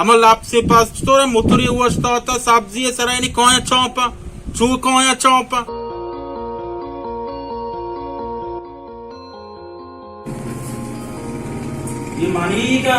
Ama lapse pastore motori uostata sabzi e sarani koya chompa chu koya chompa ye maniga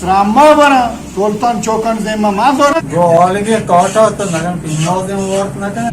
Sramma bana Sultan Çokan Zemma mazora. Golge kota to nagan pinno de wort nagan.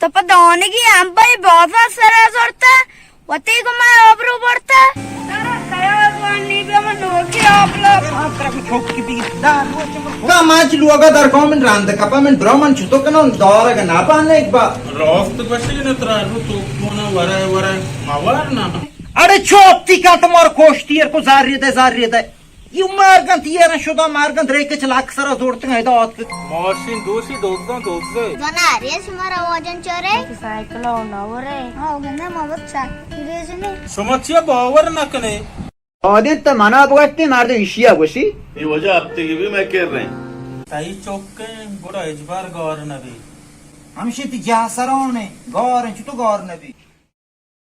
तो पदौने की हम पे बहुत सारा जोड़ता वते को मैं ऑब्रो पड़ता तारा कया वानी पे मैं नोकी ऑब्रो का माच लुआगा दर कमेंट रांद कपामेंट ब्राह्मण छुतो कनो दौरा का ना पाने एक बार rost bashine tra ru to kona vara mavarna अरे चोपती का तुम्हार कोष्टियर को जार दे यू मार्गन तियर शुदा मार्गन रेके चला अक्सर जोड़ते हैं दात moshin doshi dozze जना रे सुमारा वजन चोरे साइकिल ना वरे हां गने मवत चा रे जने समachya bavar nakne आदित तो मना बगते मार दे इशिया बसी ये वजह हफ्ते की भी मैं कह रहे हैं tai chokke bora ijbar gaur nabi हमशी ती जा सरोने गौर छुतो गौर नबी